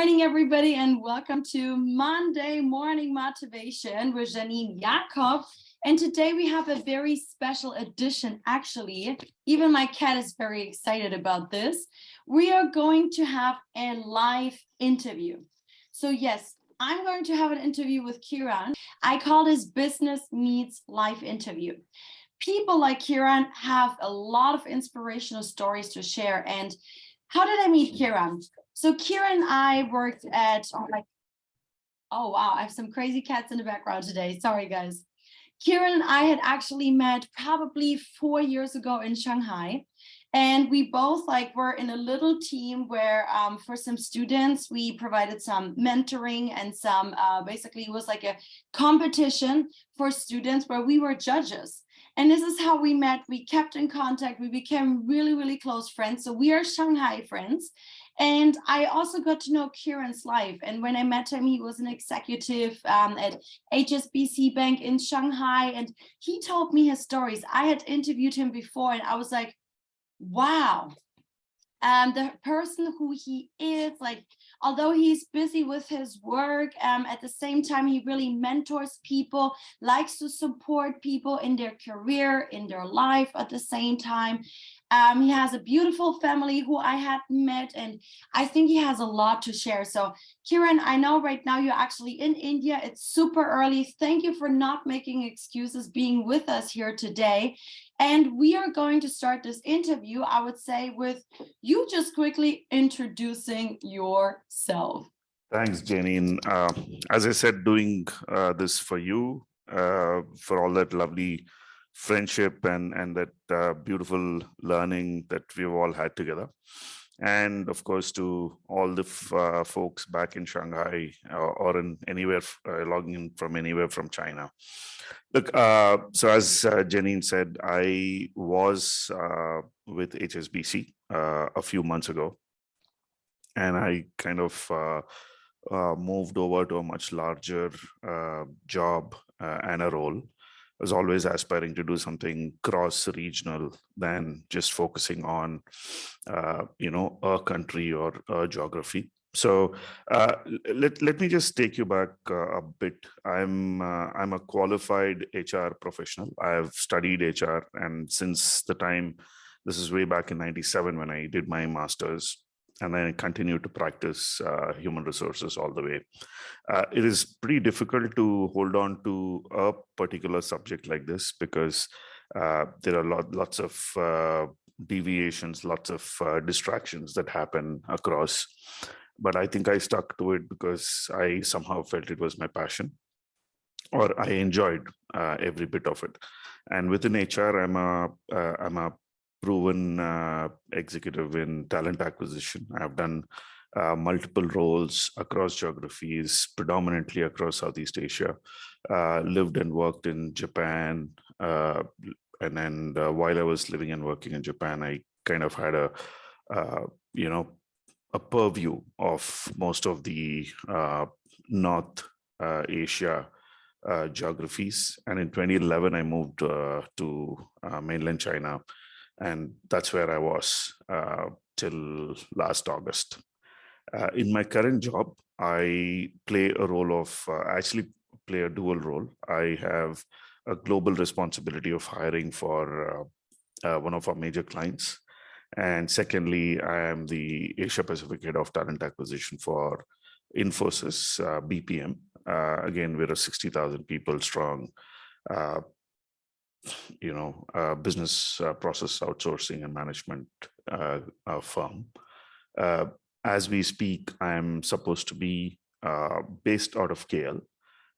morning, everybody, and welcome to Monday Morning Motivation with Janine Jakob. And today we have a very special edition, actually. Even my cat is very excited about this. We are going to have a live interview. So yes, I'm going to have an interview with Kiran. I call this Business Meets Live Interview. People like Kiran have a lot of inspirational stories to share. And how did I meet Kiran? So Kiran and I worked at, oh wow, I have some crazy cats in the background today. Sorry, guys. Kiran and I had actually met probably 4 years ago in Shanghai. And we both were in a little team where for some students, we provided some mentoring and some, basically it was like a competition for students where we were judges. And this is how we met. We kept in contact. We became really, really close friends. So we are Shanghai friends. And I also got to know Kiran's life. And when I met him, he was an executive at HSBC Bank in Shanghai. And he told me his stories. I had interviewed him before and I was like, wow. The person who he is, although he's busy with his work, at the same time, he really mentors people, likes to support people in their career, in their life at the same time. He has a beautiful family who I had met, and I think he has a lot to share. So Kiran, I know right now you're actually in India. It's super early. Thank you for not making excuses being with us here today. And we are going to start this interview, I would say, with you just quickly introducing yourself. Thanks, Janine. As I said, doing this for you, for all that lovely friendship and that beautiful learning that we've all had together. And of course, to all the folks back in Shanghai or in anywhere, logging in from anywhere from China. Look, so as Janine said, I was with HSBC a few months ago, and I kind of moved over to a much larger job and a role. I was always aspiring to do something cross-regional than just focusing on, a country or a geography. So let me just take you back a bit. I'm a qualified HR professional. I've studied HR, and since the time, this is way back in '97 when I did my master's, and then I continue to practice human resources all the way. It is pretty difficult to hold on to a particular subject like this because there are lots of deviations, lots of distractions that happen across. But I think I stuck to it because I somehow felt it was my passion, or I enjoyed every bit of it. And within HR, I'm a proven executive in talent acquisition. I've done multiple roles across geographies, predominantly across Southeast Asia, lived and worked in Japan. And then while I was living and working in Japan, I kind of had a purview of most of the North Asia geographies. And in 2011, I moved to mainland China. And that's where I was till last August. In my current job, I play a role of, actually play a dual role. I have a global responsibility of hiring for one of our major clients. And secondly, I am the Asia Pacific Head of Talent Acquisition for Infosys, BPM. Again, we're a 60,000 people strong business process outsourcing and management firm. As we speak, I'm supposed to be based out of KL,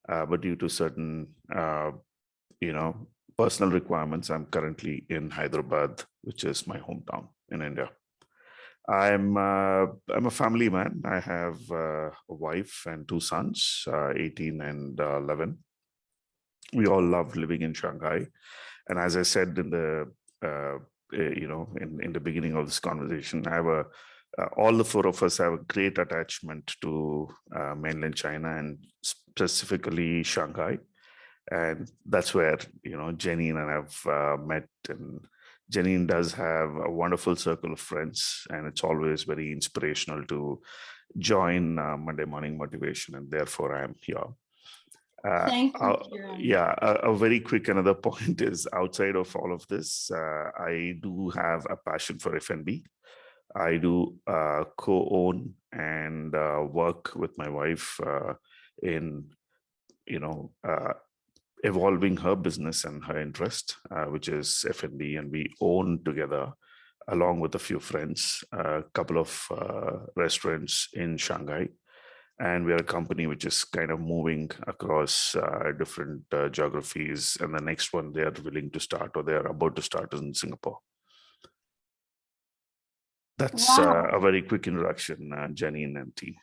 but due to certain, personal requirements, I'm currently in Hyderabad, which is my hometown in India. I'm a family man. I have a wife and two sons, 18 and 11. We all love living in Shanghai, and as I said in the in the beginning of this conversation, I have all the four of us have a great attachment to mainland China and specifically Shanghai, and that's where Janine and I've met. And Janine does have a wonderful circle of friends, and it's always very inspirational to join Monday Morning Motivation, and therefore I am here. Thank you, Kiran. Yeah, a very quick another point is outside of all of this, I do have a passion for F&B. I do co-own and work with my wife in, evolving her business and her interest, which is F&B, and we own together, along with a few friends, a couple of restaurants in Shanghai. And we are a company which is kind of moving across different geographies. And the next one they are willing to start, or they are about to start, is in Singapore. That's Wow. a very quick introduction, Janine and team.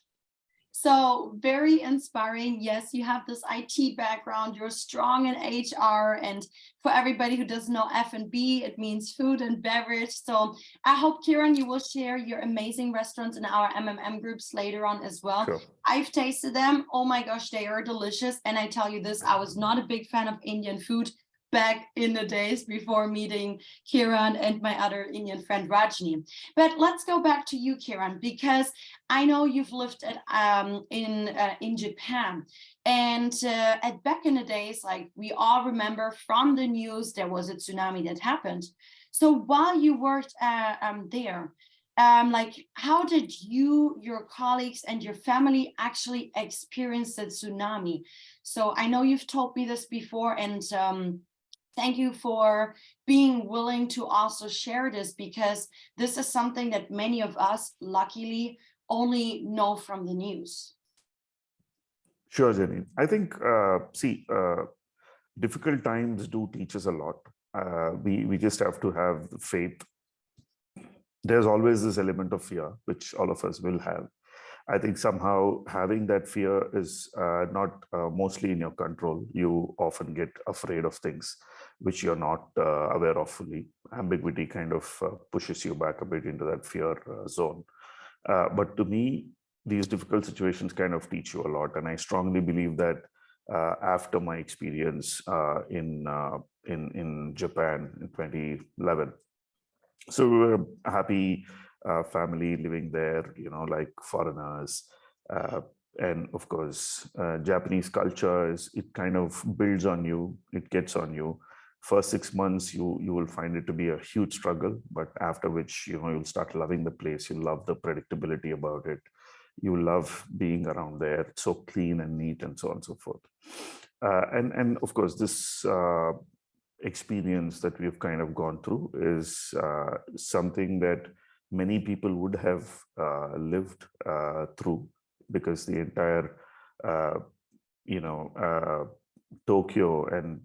So very inspiring. Yes, you have this IT background. You're strong in HR, and for everybody who doesn't know F&B, it means food and beverage. So I hope, Kiran, you will share your amazing restaurants in our MMM groups later on as well. Sure. I've tasted them. Oh my gosh, they are delicious. And I tell you this, I was not a big fan of Indian food back in the days before meeting Kiran and my other Indian friend Rajni. But let's go back to you, Kiran, because I know you've lived in Japan, and back in the days, like we all remember from the news, there was a tsunami that happened. So while you worked there, like how did you, your colleagues, and your family actually experience the tsunami? So I know you've told me this before, and thank you for being willing to also share this, because this is something that many of us, luckily, only know from the news. Sure, Jenny. I think, difficult times do teach us a lot. We just have to have faith. There's always this element of fear, which all of us will have. I think somehow having that fear is not mostly in your control. You often get afraid of things which you're not aware of fully. Ambiguity kind of pushes you back a bit into that fear zone. But to me, these difficult situations kind of teach you a lot. And I strongly believe that after my experience in Japan in 2011, so we were a happy family living there, like foreigners. And of course, Japanese culture it kind of builds on you, it gets on you. First 6 months, you will find it to be a huge struggle, but after which, you'll start loving the place. You love the predictability about it. You love being around there. It's so clean and neat, and so on and so forth. And of course, this experience that we've kind of gone through is something that many people would have lived through, because the entire Tokyo and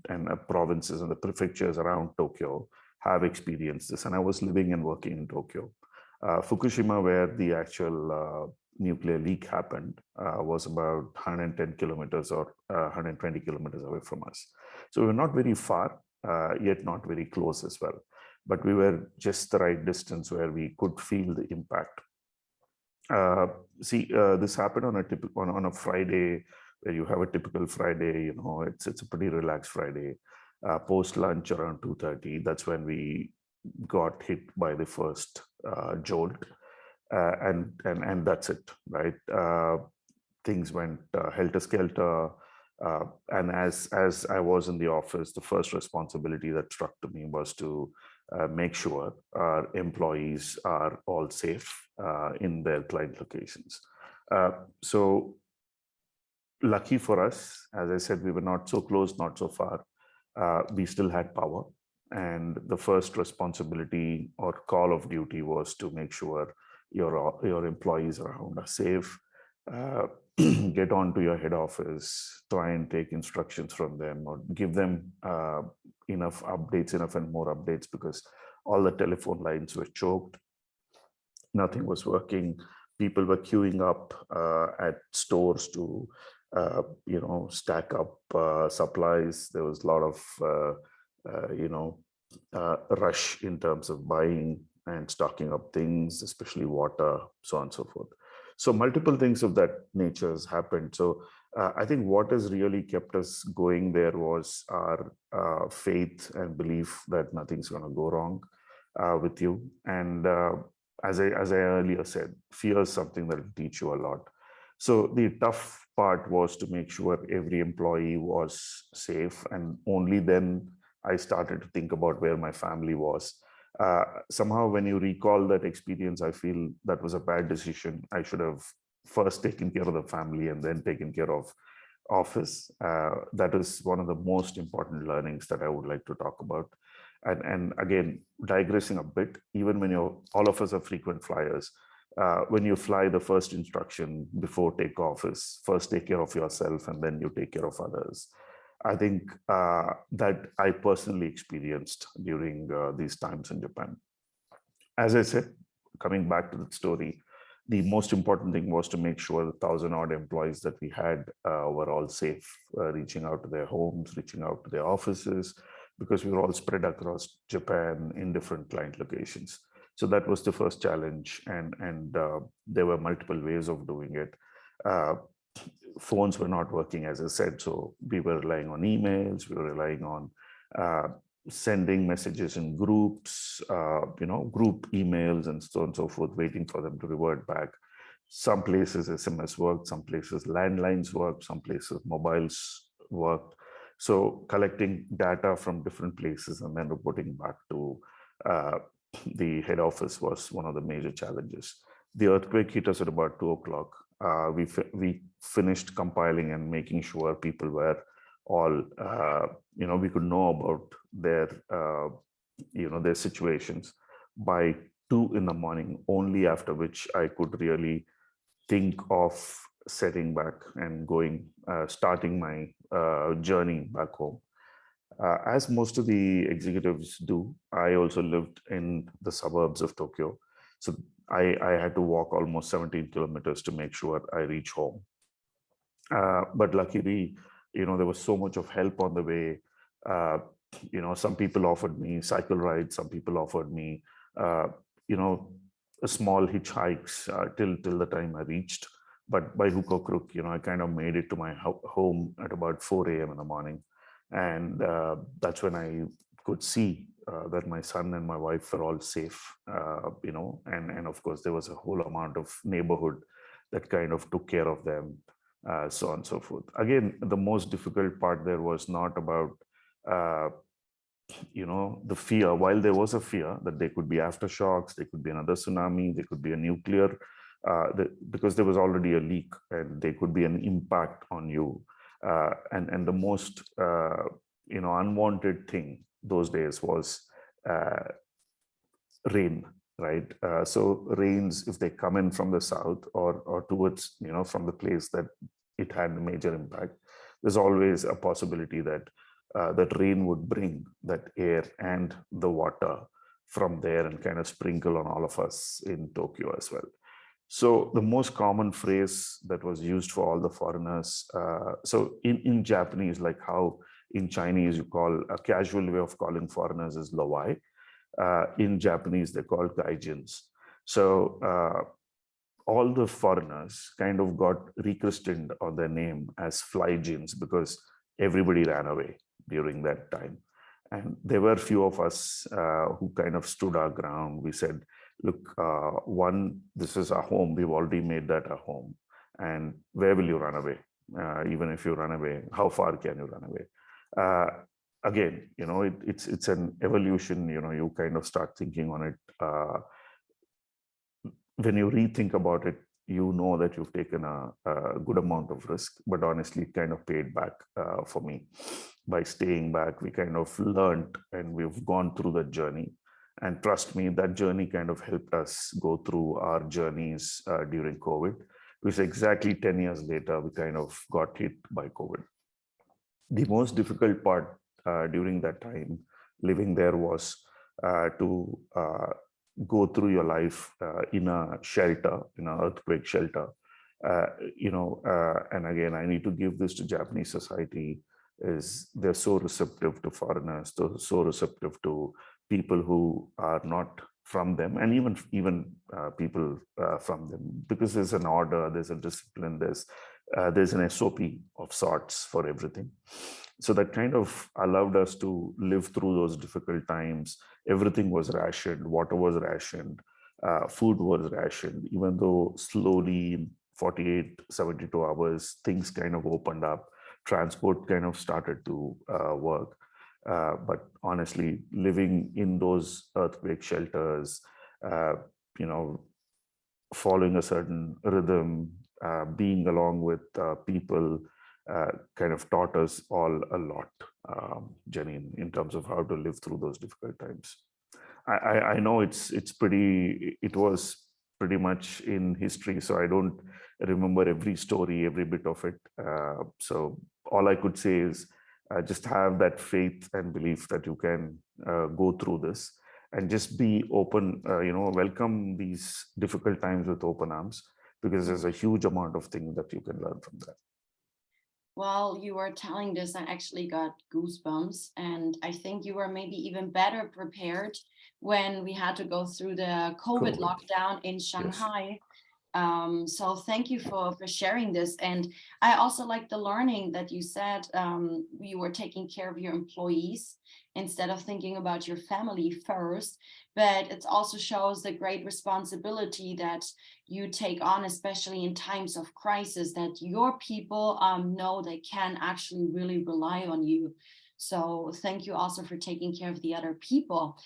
provinces and the prefectures around Tokyo have experienced this. And I was living and working in Tokyo. Fukushima, where the actual nuclear leak happened, was about 110 kilometers or 120 kilometers away from us. So we were not very far, yet not very close as well. But we were just the right distance where we could feel the impact. This happened on a Friday, where you have a typical Friday. It's a pretty relaxed Friday. Post lunch around 2:30, that's when we got hit by the first jolt, and that's it, right? Things went helter skelter. And as I was in the office, the first responsibility that struck to me was to make sure our employees are all safe in their client locations. So lucky for us, as I said, we were not so close, not so far. We still had power. And the first responsibility or call of duty was to make sure your employees around are safe. Get on to your head office, try and take instructions from them, or give them enough and more updates, because all the telephone lines were choked. Nothing was working. People were queuing up at stores to, stack up supplies. There was a lot of, rush in terms of buying and stocking up things, especially water, so on and so forth. So multiple things of that nature has happened. So I think what has really kept us going there was our faith and belief that nothing's going to go wrong with you. And as I earlier said, fear is something that will teach you a lot. So the tough part was to make sure every employee was safe, and only then I started to think about where my family was. Somehow, when you recall that experience, I feel that was a bad decision. I should have first taken care of the family and then taken care of office. That is one of the most important learnings that I would like to talk about. And again, digressing a bit, even when you're, all of us are frequent flyers, when you fly, the first instruction before takeoff is first take care of yourself and then you take care of others. I think that I personally experienced during these times in Japan. As I said, coming back to the story, the most important thing was to make sure the 1,000 odd employees that we had were all safe, reaching out to their homes, reaching out to their offices, because we were all spread across Japan in different client locations. So that was the first challenge, and there were multiple ways of doing it. Uh, Phones were not working, as I said, so we were relying on emails, we were relying on uh, sending messages in groups, group emails and so on and so forth, waiting for them to revert back. Some places SMS worked, some places landlines worked, some places mobiles worked. So collecting data from different places and then reporting back to uh, the head office was one of the major challenges. The earthquake hit us at about 2 o'clock. We finished compiling and making sure people were all, we could know about their, their situations by 2 in the morning, only after which I could really think of setting back and going, starting my journey back home. As most of the executives do, I also lived in the suburbs of Tokyo. So I had to walk almost 17 kilometers to make sure I reach home. But luckily, there was so much of help on the way. Uh, some people offered me cycle rides, some people offered me, uh, you know, a small hitchhikes till the time I reached. But by hook or crook, I kind of made it to my home at about 4 a.m. in the morning. And that's when I could see that my son and my wife were all safe, and of course, there was a whole amount of neighborhood that kind of took care of them, so on and so forth. Again, the most difficult part there was not about, uh, the fear. While there was a fear that there could be aftershocks, there could be another tsunami, there could be a nuclear, because there was already a leak and there could be an impact on you. And the most, unwanted thing those days was rain, right? So rains, if they come in from the south or towards, from the place that it had a major impact, there's always a possibility that that rain would bring that air and the water from there and kind of sprinkle on all of us in Tokyo as well. So the most common phrase that was used for all the foreigners, so in Japanese, like how in Chinese you call, a casual way of calling foreigners is lawai. In Japanese, they're called gaijins. So all the foreigners kind of got rechristened on their name as flyjins because everybody ran away during that time. And there were a few of us who kind of stood our ground. We said, look, one, this is our home. We've already made that our home. And where will you run away? Even if you run away, how far can you run away? Again, it's an evolution. You kind of start thinking on it. When you rethink about it, you know that you've taken a good amount of risk, but honestly, it kind of paid back for me. By staying back, we kind of learned and we've gone through that journey. And trust me, that journey kind of helped us go through our journeys during COVID, because exactly 10 years later, we kind of got hit by COVID. The most difficult part during that time living there was to go through your life in a shelter, in an earthquake shelter. And again, I need to give this to Japanese society, is they're so receptive to foreigners, they're so receptive to people who are not from them, and even people from them, because there's an order, there's a discipline, there's an SOP of sorts for everything. So that kind of allowed us to live through those difficult times. Everything was rationed, water was rationed. food was rationed, even though slowly in 48, 72 hours, things kind of opened up, transport kind of started to work. But honestly, living in those earthquake shelters, uh, you know, following a certain rhythm, being along with people, kind of taught us all a lot, Janine, in terms of how to live through those difficult times. I know it was pretty much in history, so I don't remember every story, every bit of it. So all I could say is just have that faith and belief that you can go through this and just be open, welcome these difficult times with open arms, because there's a huge amount of things that you can learn from that. While you were telling this, I actually got goosebumps, and I think you were maybe even better prepared when we had to go through the COVID lockdown in Shanghai. So thank you for sharing this. And I also like the learning that you said you were taking care of your employees instead of thinking about your family first. But it also shows the great responsibility that you take on, especially in times of crisis, that your people know they can actually really rely on you. So thank you also for taking care of the other people.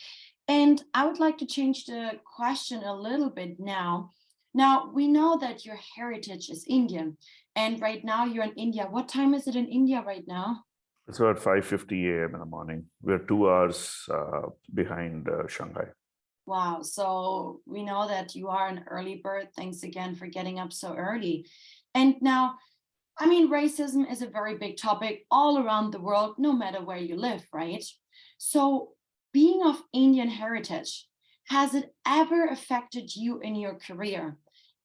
And I would like to change the question a little bit now. Now, we know that your heritage is Indian, and right now you're in India. What time is it in India right now? It's about 5:50 a.m. in the morning. We're 2 hours behind Shanghai. Wow. So we know that you are an early bird. Thanks again for getting up so early. And now, I mean, racism is a very big topic all around the world, no matter where you live, right? So, being of Indian heritage, has it ever affected you in your career?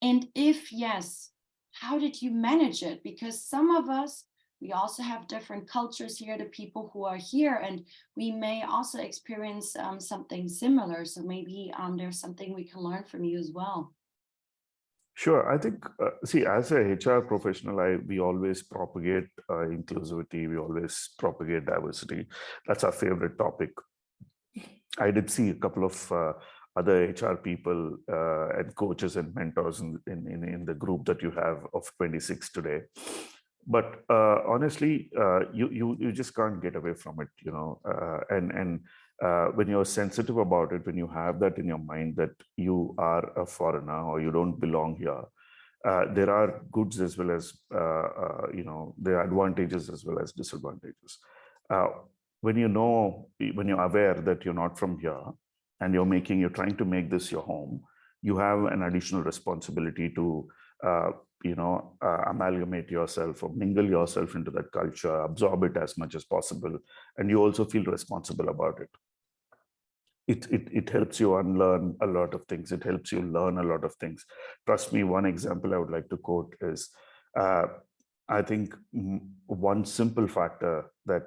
And if yes, how did you manage it? Because some of us, we also have different cultures here, the people who are here, and we may also experience something similar. So maybe there's something we can learn from you as well. Sure. I think, see, as a HR professional, we always propagate inclusivity. We always propagate diversity. That's our favorite topic. I did see a couple of other HR people and coaches and mentors in the group that you have of 26 today. But honestly, you just can't get away from it, and when you're sensitive about it, when you have that in your mind that you are a foreigner or you don't belong here, there are goods as well as there are advantages as well as disadvantages. Uh, when when you're aware that you're not from here and you're trying to make this your home, you have an additional responsibility to amalgamate yourself or mingle yourself into that culture, absorb it as much as possible, and you also feel responsible about it. It helps you unlearn a lot of things. It helps you learn a lot of things. Trust me, one example I would like to quote is, I think one simple factor that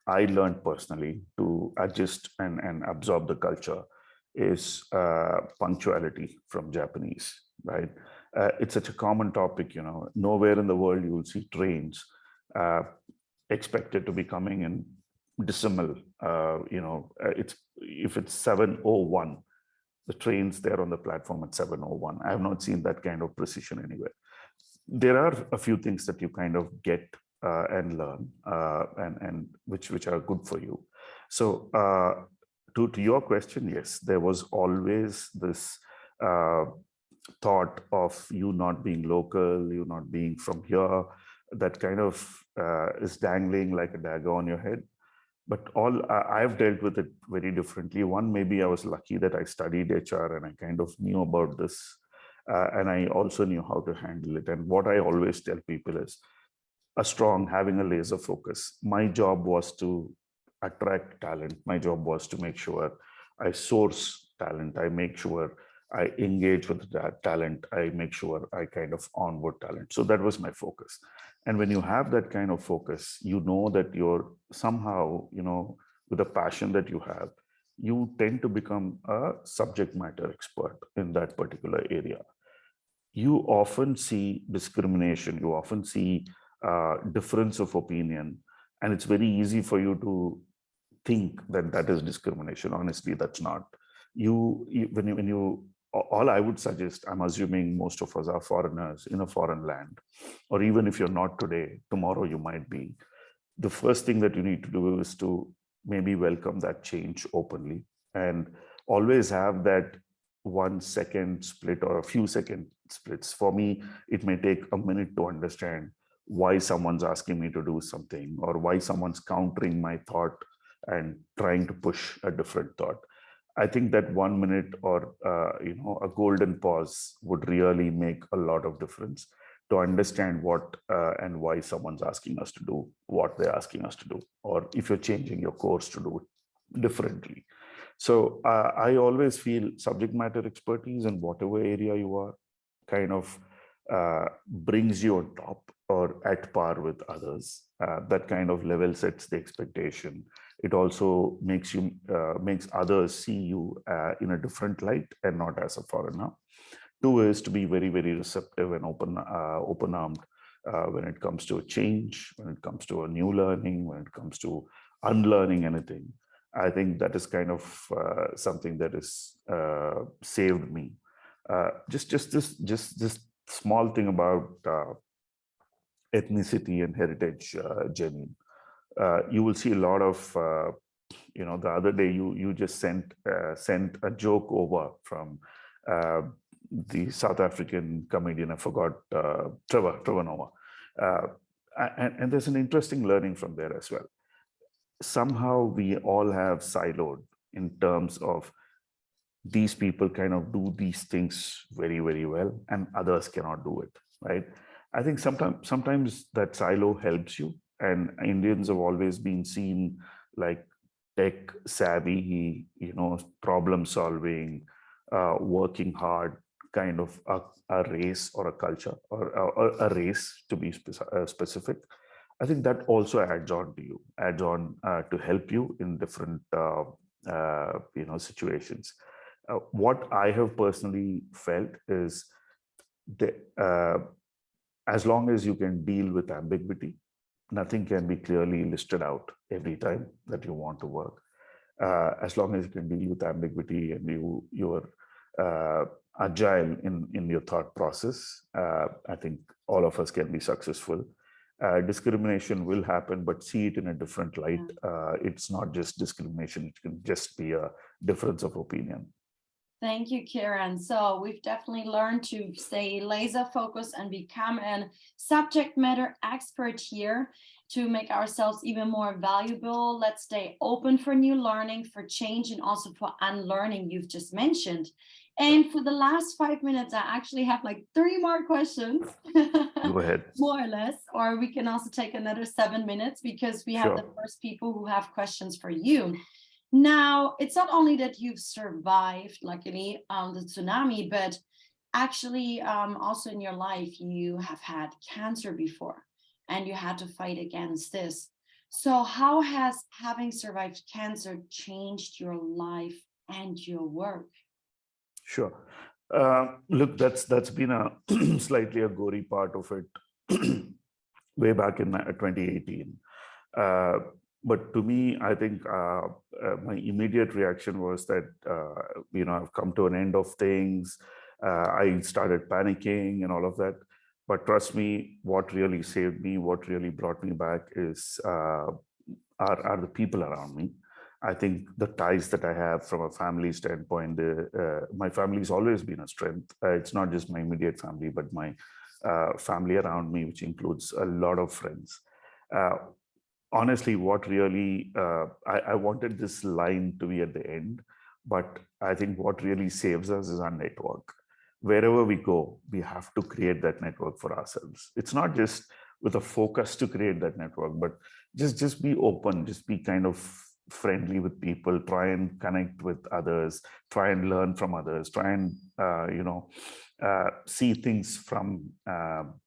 I learned personally to adjust and absorb the culture is punctuality from Japanese, right? It's such a common topic, nowhere in the world you will see trains expected to be coming in decimal. If it's 7:01, the train's there on the platform at 7:01. I have not seen that kind of precision anywhere. There are a few things that you kind of get and learn, and which are good for you. So to your question, yes, there was always this thought of you not being local, you not being from here, that kind of is dangling like a dagger on your head. But I've dealt with it very differently. One, maybe I was lucky that I studied HR and I kind of knew about this, and I also knew how to handle it. And what I always tell people is having a laser focus. My job was to attract talent. My job was to make sure I source talent. I make sure I engage with that talent. I make sure I kind of onboard talent. So that was my focus. And when you have that kind of focus, you know that you're somehow, with the passion that you have, you tend to become a subject matter expert in that particular area. You often see discrimination, you often see difference of opinion, and it's very easy for you to think that that is discrimination. Honestly, that's not. When you all I would suggest, I'm assuming most of us are foreigners in a foreign land, or even if you're not today, tomorrow you might be. The first thing that you need to do is to maybe welcome that change openly, and always have that 1 second split or a few second splits. For me, it may take a minute to understand why someone's asking me to do something, or why someone's countering my thought and trying to push a different thought. I think that 1 minute or a golden pause would really make a lot of difference to understand what and why someone's asking us to do what they're asking us to do, or if you're changing your course to do it differently. So I always feel subject matter expertise in whatever area you are kind of brings you on top or at par with others. That kind of level sets the expectation. It also makes others see you in a different light and not as a foreigner. Two is to be very, very receptive and open-armed when it comes to a change, when it comes to a new learning, when it comes to unlearning anything. I think that is kind of something that has saved me. Just this small thing about ethnicity and heritage, Jenny. You will see a lot of, the other day you just sent a joke over from the South African comedian, I forgot, Trevor Noah. And there's an interesting learning from there as well. Somehow we all have siloed in terms of these people kind of do these things very, very well, and others cannot do it, right? I think sometimes that silo helps you. And Indians have always been seen like tech savvy, problem solving, working hard, kind of a race or a culture, or a race to be specific. I think that also adds on to help you in different situations. What I have personally felt is that as long as you can deal with ambiguity, nothing can be clearly listed out every time that you want to work. As long as you can deal with ambiguity and you're agile in your thought process, I think all of us can be successful. Discrimination will happen, but see it in a different light. It's not just discrimination, it can just be a difference of opinion. Thank you, Kiran. So we've definitely learned to stay laser focused and become a subject matter expert here to make ourselves even more valuable. Let's stay open for new learning, for change, and also for unlearning you've just mentioned. And for the last 5 minutes, I actually have like 3 more questions. Go ahead. More or less, or we can also take another 7 minutes because we have the first people who have questions for you. Now, it's not only that you've survived, luckily, the tsunami, but actually also in your life, you have had cancer before and you had to fight against this. So how has having survived cancer changed your life and your work? Sure. Look, that's been a slightly a gory part of it way back in 2018. But to me, I think my immediate reaction was that, I've come to an end of things. I started panicking and all of that. But trust me, what really saved me, what really brought me back are the people around me. I think the ties that I have from a family standpoint, my family's always been a strength. It's not just my immediate family, but my family around me, which includes a lot of friends. Honestly, what really, I wanted this line to be at the end, but I think what really saves us is our network. Wherever we go, we have to create that network for ourselves. It's not just with a focus to create that network, but just be open, just be kind of friendly with people, try and connect with others, try and learn from others, try and, see things from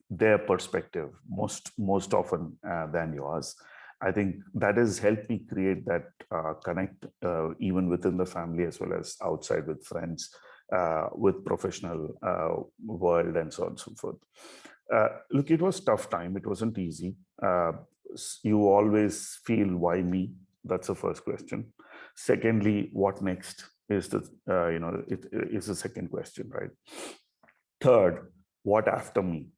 their perspective most often than yours. I think that has helped me create that connect even within the family as well as outside with friends, with professional world and so on and so forth. Look, it was tough time. It wasn't easy. You always feel, why me? That's the first question. Secondly, what next? is the it is the second question, right? Third, what after me?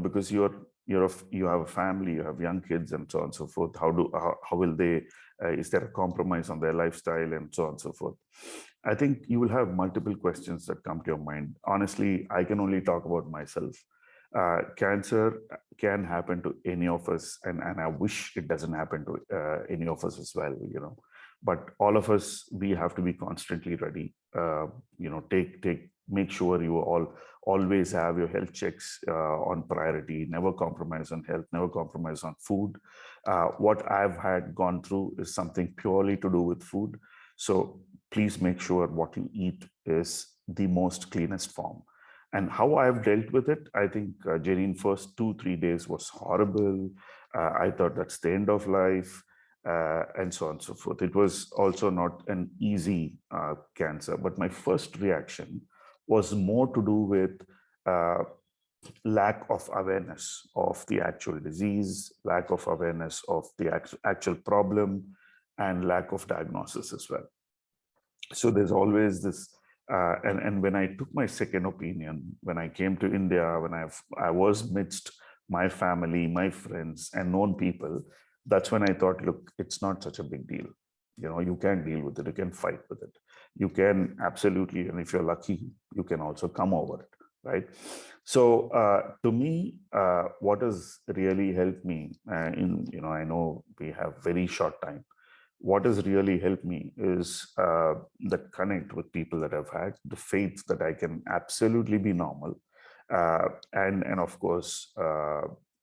Because you have a family, you have young kids, and so on and so forth. How will they? Is there a compromise on their lifestyle, and so on and so forth? I think you will have multiple questions that come to your mind. Honestly, I can only talk about myself. Cancer can happen to any of us, and I wish it doesn't happen to any of us as well. But all of us, we have to be constantly ready. Make sure you always have your health checks on priority. Never compromise on health. Never compromise on food. What I've had gone through is something purely to do with food. So please make sure what you eat is the most cleanest form. And how I've dealt with it, I think, Janine, first 2-3 days was horrible. I thought that's the end of life, and so on and so forth. It was also not an easy cancer, but my first reaction was more to do with uh, lack of awareness of the actual disease, lack of awareness of the actual problem, and lack of diagnosis as well. So there's always this, and when I took my second opinion, when I came to India, when I was midst my family, my friends, and known people, that's when I thought, look, it's not such a big deal. You can deal with it. You can fight with it. You can absolutely, and if you're lucky, you can also come over it, right? So to me, what has really helped me I know we have very short time. What has really helped me is the connect with people that I've had, the faith that I can absolutely be normal, and of course,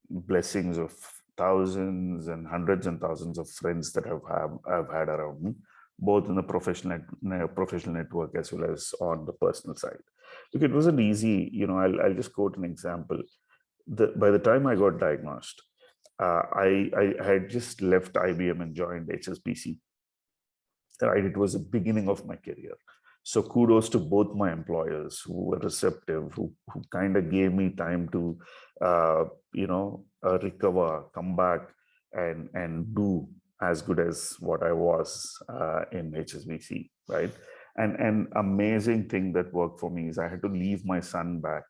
blessings of thousands and thousands of friends that I've had around me, both in the professional network as well as on the personal side. Look, it wasn't easy. I'll just quote an example. By the time I got diagnosed, I had just left IBM and joined HSBC. Right, it was the beginning of my career. So kudos to both my employers who were receptive, who kind of gave me time to, recover, come back, and do as good as what I was in HSBC, right? And amazing thing that worked for me is I had to leave my son back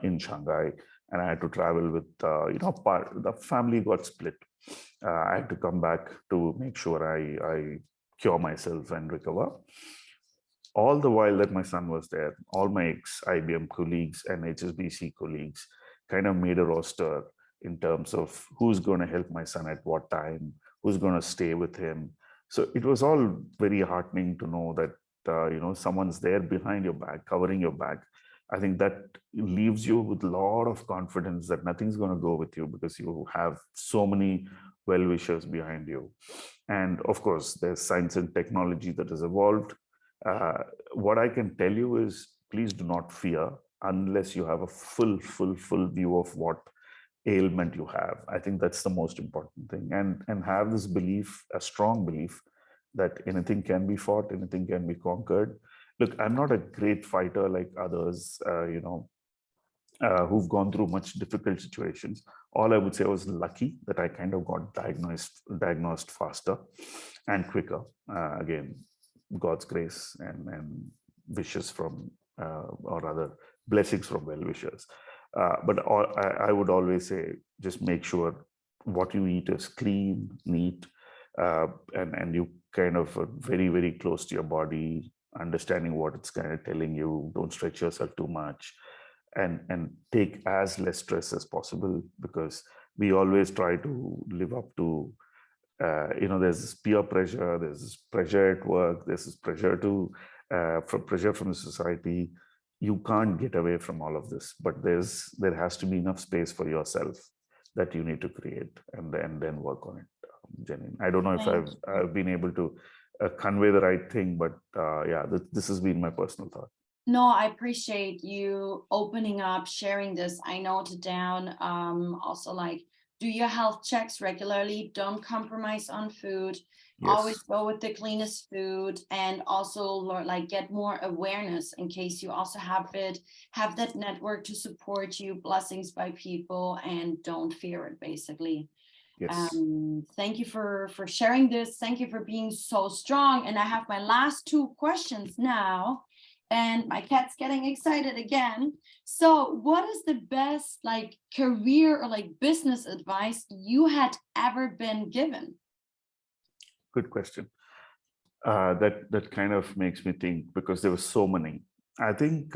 in Shanghai, and I had to travel with, the family got split. I had to come back to make sure I cure myself and recover. All the while that my son was there, all my ex-IBM colleagues and HSBC colleagues kind of made a roster in terms of who's going to help my son at what time, who's going to stay with him. So it was all very heartening to know that someone's there behind your back, covering your back. I think that leaves you with a lot of confidence that nothing's going to go with you because you have so many well-wishers behind you. And of course, there's science and technology that has evolved. What I can tell you is please do not fear unless you have a full view of what ailment you have. I think that's the most important thing. And have this belief, a strong belief, that anything can be fought, anything can be conquered. Look, I'm not a great fighter like others, who've gone through much difficult situations. All I would say, I was lucky that I kind of got diagnosed faster and quicker. Again, God's grace and wishes from, or rather, blessings from well-wishers. I would always say, just make sure what you eat is clean, neat, and you kind of are very close to your body, understanding what it's kind of telling you. Don't stretch yourself too much, and take as less stress as possible, because we always try to live up to, there's this peer pressure, there's this pressure at work, there's this pressure from the society. You can't get away from all of this, but there has to be enough space for yourself that you need to create, and then work on it. Janine, I don't know if I've been able to convey the right thing, but yeah, this has been my personal thought. No, I appreciate you opening up, sharing this. I noted down also, like, do your health checks regularly, don't compromise on food, always go with the cleanest food, and also like get more awareness in case you also have that network to support you, blessings by people, and don't fear it, basically. Yes. Thank you for sharing this. Thank you for being so strong. And I have my last two questions now. And my cat's getting excited again. So, what is the best like career or like business advice you had ever been given? Good question. That kind of makes me think, because there were so many. I think,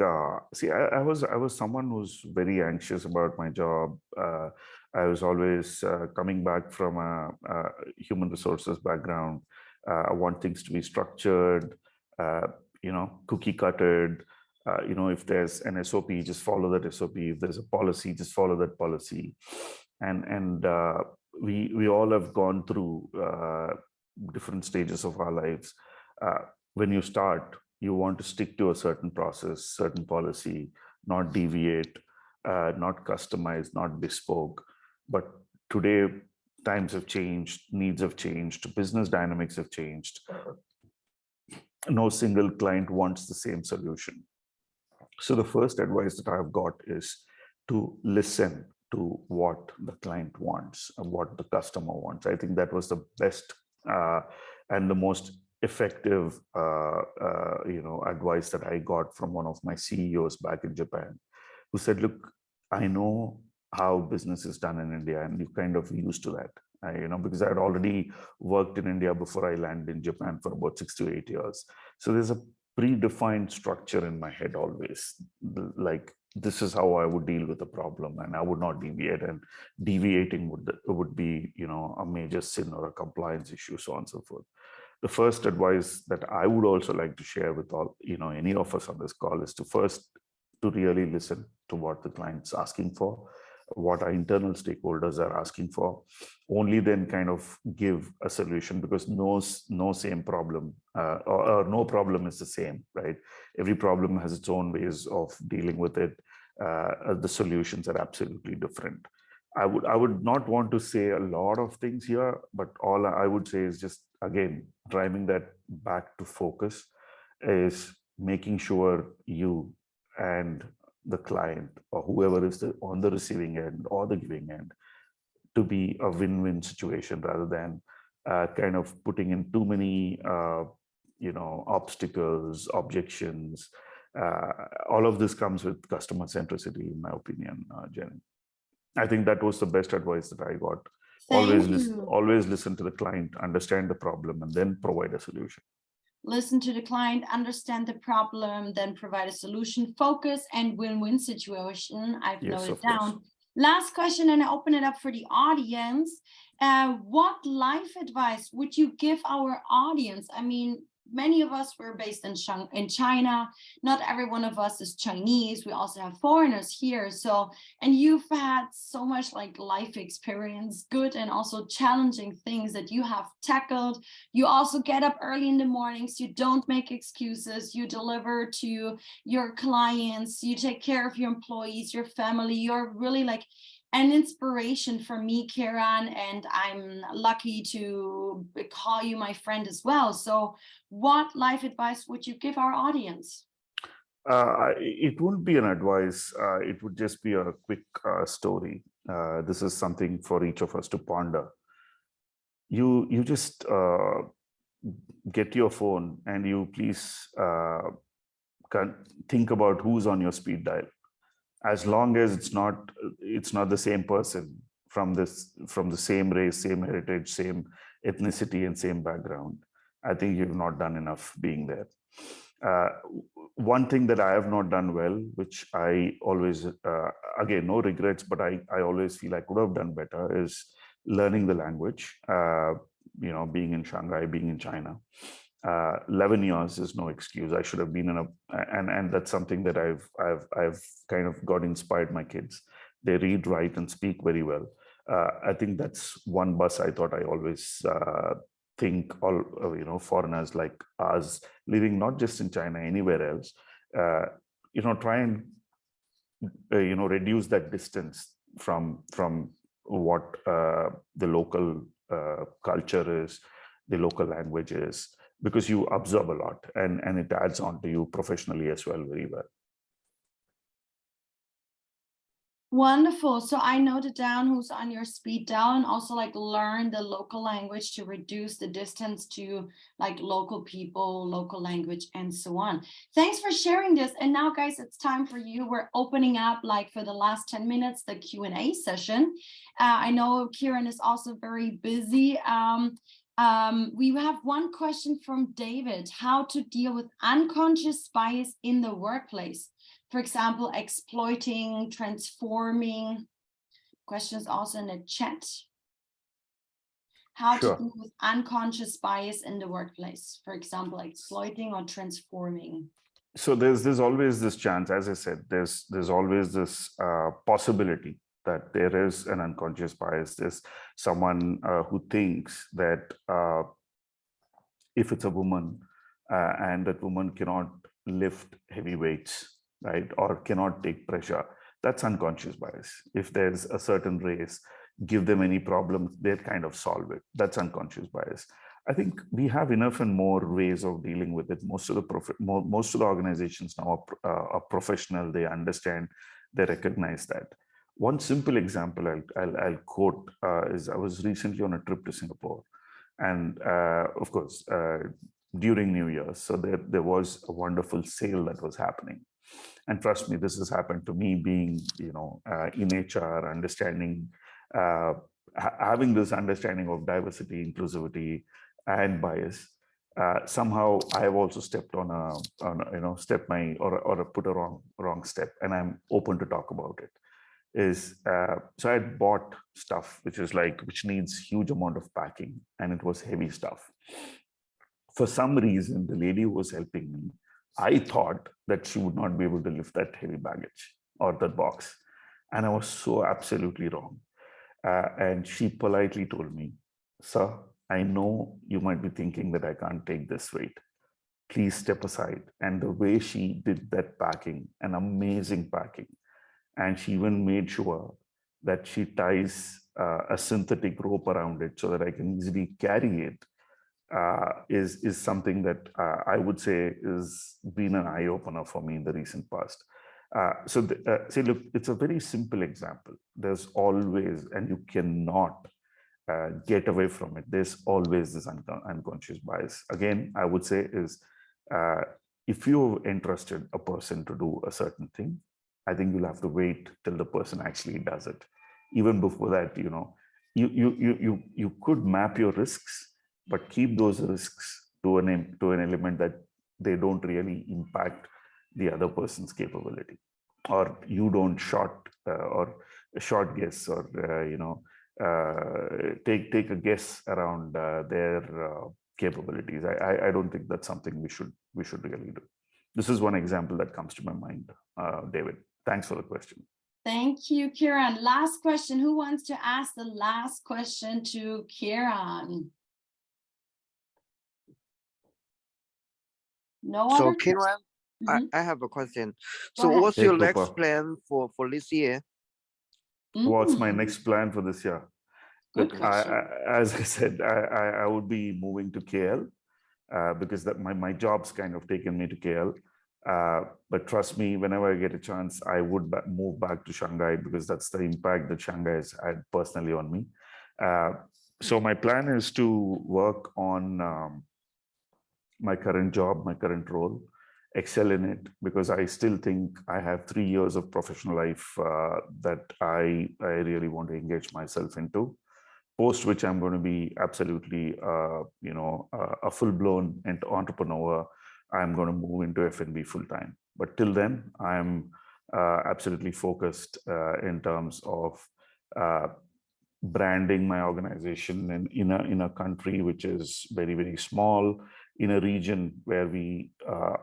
see, I was someone who's very anxious about my job. I was always coming back from a human resources background. I want things to be structured, uh, cookie cuttered. If there's an SOP, just follow that SOP. If there's a policy, just follow that policy. And we all have gone through different stages of our lives. Uh, when you start, you want to stick to a certain process, certain policy, not deviate, not customize, not bespoke. But today, times have changed, needs have changed, business dynamics have changed. No single client wants the same solution. So the first advice that I've got is to listen to what the client wants and what the customer wants. I think that was the best uh, and the most effective, advice that I got from one of my CEOs back in Japan, who said, "Look, I know how business is done in India, and you kind of used to that." Because I had already worked in India before I landed in Japan for about 6 to 8 years. So there's a predefined structure in my head always, like this is how I would deal with a problem, and I would not deviate, and deviating would be a major sin or a compliance issue, so on and so forth. The first advice that I would also like to share with all any of us on this call is to really listen to what the client's asking for, what our internal stakeholders are asking for. Only then kind of give a solution, because no same problem or no problem is the same, right? Every problem has its own ways of dealing with it. The solutions are absolutely different. I would not want to say a lot of things here, but all I would say is just, again, driving that back to focus, is making sure you and the client, or whoever is on the receiving end or the giving end, to be a win-win situation, rather than kind of putting in too many obstacles, objections. All of this comes with customer centricity, in my opinion, Jen. I think that was the best advice that I got. Thank you. Always listen to the client, understand the problem, and then provide a solution. Listen to the client, understand the problem, then provide a solution, focus, and win-win situation. I've Yes, noted of course. down. Last question, and I open it up for the audience. What life advice would you give our audience? I mean, many of us were based in China. Not every one of us is Chinese. We also have foreigners here. So, and you've had so much like life experience, good and also challenging things that you have tackled. You also get up early in the mornings. You don't make excuses. You deliver to your clients. You take care of your employees, your family. You're really like an inspiration for me, Kiran, and I'm lucky to call you my friend as well. So, what life advice would you give our audience? It wouldn't be an advice. It would just be a quick story. This is something for each of us to ponder. You just get your phone, and you please think about who's on your speed dial. As long as it's not the same person from the same race, same heritage, same ethnicity, and same background, I think you've not done enough being there. uh, One thing that I have not done well, which I always, again, no regrets, but I always feel I could have done better, is learning the language. Being in Shanghai, being in China, 11 years is no excuse. I should have been in and that's something that I've kind of got inspired my kids. They read, write, and speak very well. I think that's one bus I thought I always think all foreigners like us living not just in China, anywhere else, try and reduce that distance from what the local culture is, the local language is, because you absorb a lot, and it adds on to you professionally as well, very well. Wonderful. So I noted down who's on your speed dial and also like learn the local language to reduce the distance to like local people, local language, and so on. Thanks for sharing this. And now, guys, it's time for you. We're opening up like for the last 10 minutes, the Q&A session. I know Kiran is also very busy. We have one question from David: how to deal with unconscious bias in the workplace? For example, exploiting, transforming. Questions also in the chat. How to deal with unconscious bias in the workplace, for example, exploiting or transforming. So there's always this chance, as I said, there's always this possibility that there is an unconscious bias. There's someone who thinks that if it's a woman and that woman cannot lift heavy weights, right, or cannot take pressure, that's unconscious bias. If there's a certain race, give them any problem, they'll kind of solve it. That's unconscious bias. I think we have enough and more ways of dealing with it. Most of the organizations now are professional. They understand, they recognize that. One simple example I'll quote is I was recently on a trip to Singapore, and of course during New Year, so there was a wonderful sale that was happening. And trust me, this has happened to me, being in HR, understanding, having this understanding of diversity, inclusivity, and bias. Somehow I have also stepped on a put a wrong step, and I'm open to talk about it. So I had bought stuff which needs huge amount of packing, and it was heavy stuff. For some reason, the lady who was helping me, I thought that she would not be able to lift that heavy baggage or that box. And I was so absolutely wrong. And she politely told me, "Sir, I know you might be thinking that I can't take this weight. Please step aside." And the way she did that packing, an amazing packing. And she even made sure that she ties a synthetic rope around it so that I can easily carry it. Is something that I would say has been an eye-opener for me in the recent past. See, look, it's a very simple example. There's always, and you cannot get away from it, there's always this unconscious bias. Again, I would say is, if you've entrusted a person to do a certain thing, I think you'll have to wait till the person actually does it. Even before that, you could map your risks, but keep those risks to an element that they don't really impact the other person's capability, or you don't short guess, or take a guess around their capabilities. I don't think that's something we should really do. This is one example that comes to my mind, David. Thanks for the question. Thank you, Kiran. Last question. Who wants to ask the last question to Kiran? No so other Kiran, I have a question. So what's your next plan for this year? What's my next plan for this year? Look, as I said, I would be moving to KL because my job's kind of taken me to KL. But trust me, whenever I get a chance, I would move back to Shanghai, because that's the impact that Shanghai has had personally on me. So my plan is to work on my current job, my current role, excel in it, because I still think I have 3 years of professional life that I really want to engage myself into. Post which I'm going to be absolutely, a full-blown entrepreneur. I'm going to move into F&B full-time. But till then, I'm absolutely focused in terms of branding my organization in a country which is very, very small, in a region where we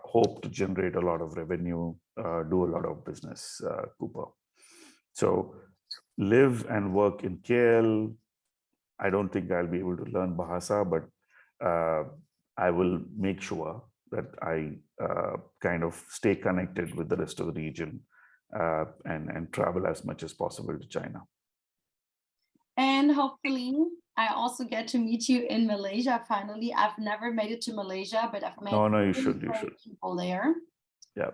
hope to generate a lot of revenue, do a lot of business, Cooper. So live and work in KL. I don't think I'll be able to learn Bahasa, but I will make sure that I kind of stay connected with the rest of the region and travel as much as possible to China. And hopefully I also get to meet you in Malaysia finally. I've never made it to Malaysia, but I've met you should. people there. Yeah.